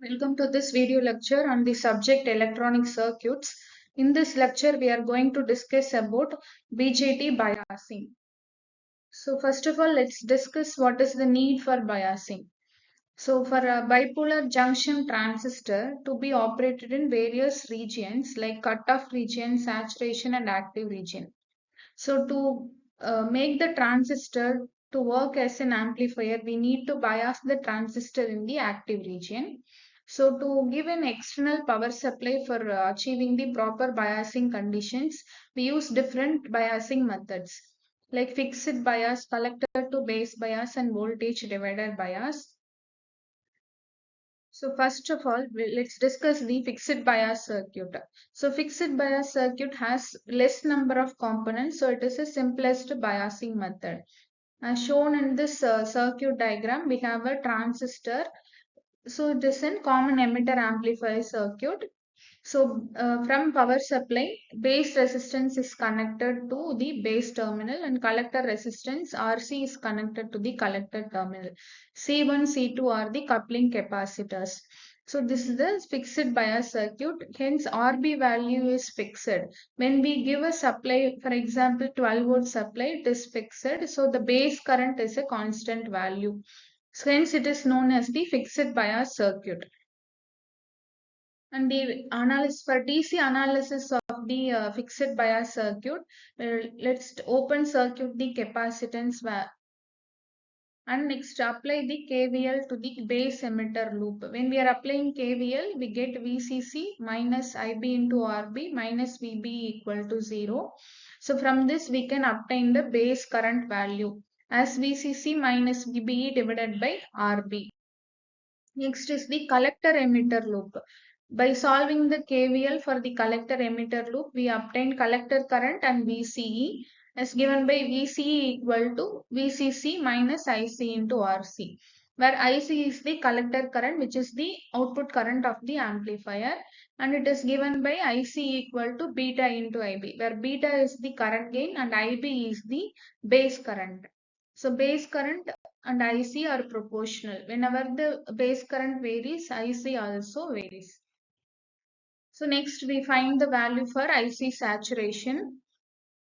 Welcome to this video lecture on the subject electronic circuits. In this lecture, we are going to discuss about BJT biasing. So first of all, let's discuss what is the need for biasing. So for a bipolar junction transistor to be operated in various regions like cutoff region, saturation and active region. So to make the transistor to work as an amplifier, we need to bias the transistor in the active region. So to give an external power supply for achieving the proper biasing conditions, we use different biasing methods like fixed bias, collector to base bias and voltage divider bias. So first of all, let's discuss the fixed bias circuit. So fixed bias circuit has less number of components, so it is the simplest biasing method. As shown in this circuit diagram, we have a transistor. So it is a common emitter amplifier circuit. So from power supply, base resistance is connected to the base terminal and collector resistance RC is connected to the collector terminal. C1, C2 are the coupling capacitors. So this is the fixed bias circuit. Hence RB value is fixed. When we give a supply, for example 12 volt supply, it is fixed. So the base current is a constant value. So hence it is known as the fixed bias circuit. And the analysis for DC analysis of the fixed bias circuit, let's open circuit the capacitance and next apply the KVL to the base emitter loop. When we are applying KVL, we get VCC minus IB into RB minus VB equal to 0. So from this we can obtain the base current value as VCC minus VBE divided by RB. Next is the collector emitter loop. By solving the KVL for the collector emitter loop, we obtain collector current and VCE as given by VCE equal to VCC minus IC into RC, where IC is the collector current, which is the output current of the amplifier, and it is given by IC equal to beta into IB, where beta is the current gain and IB is the base current. So base current and IC are proportional. Whenever the base current varies, IC also varies. So next we find the value for IC saturation.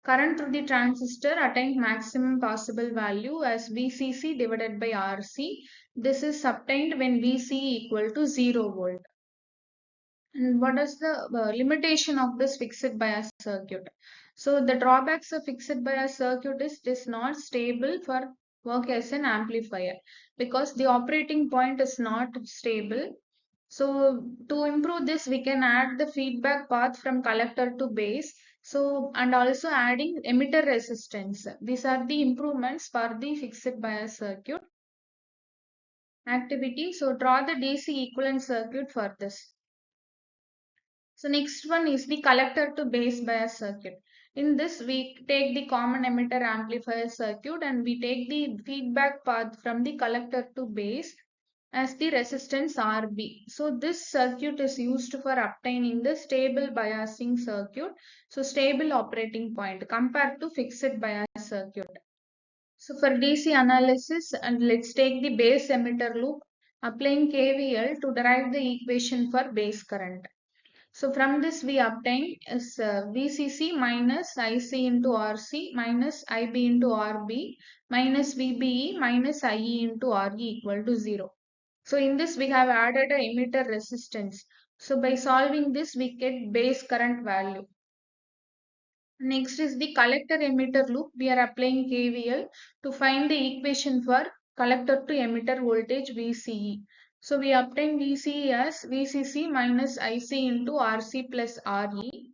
Current through the transistor attained maximum possible value as VCC divided by RC. This is obtained when VC equal to 0 volt. And what is the limitation of this fixed bias circuit? So the drawbacks of fixed bias circuit is it is not stable for work as an amplifier because the operating point is not stable. So to improve this, we can add the feedback path from collector to base. So and also adding emitter resistance. These are the improvements for the fixed bias circuit activity. So draw the DC equivalent circuit for this. So next one is the collector to base bias circuit. In this, we take the common emitter amplifier circuit and we take the feedback path from the collector to base as the resistance RB. So this circuit is used for obtaining the stable biasing circuit. So stable operating point compared to fixed bias circuit. So for DC analysis, and let's take the base emitter loop, applying KVL to derive the equation for base current. So from this we obtain is VCC minus IC into RC minus IB into RB minus VBE minus IE into RE equal to 0. So in this we have added a emitter resistance. So by solving this we get base current value. Next is the collector emitter loop. We are applying KVL to find the equation for collector to emitter voltage VCE. So we obtain VCE as VCC minus IC into RC plus RE.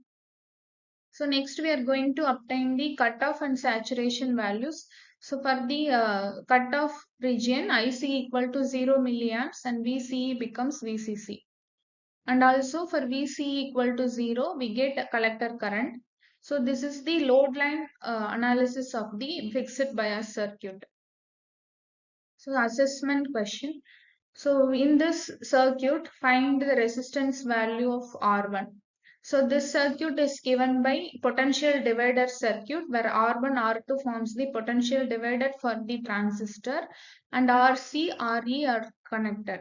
So next we are going to obtain the cutoff and saturation values. So for the cutoff region, IC equal to 0 milliamps and VCE becomes VCC. And also for VCE equal to 0, we get a collector current. So this is the load line analysis of the fixed bias circuit. So assessment question. So in this circuit, find the resistance value of R1. So this circuit is given by potential divider circuit where R1, R2 forms the potential divider for the transistor and RC, RE are connected.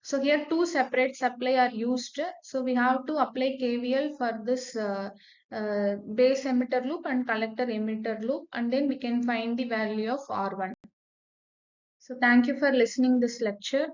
So here two separate supply are used. So we have to apply KVL for this base emitter loop and collector emitter loop, and then we can find the value of R1. So thank you for listening this lecture.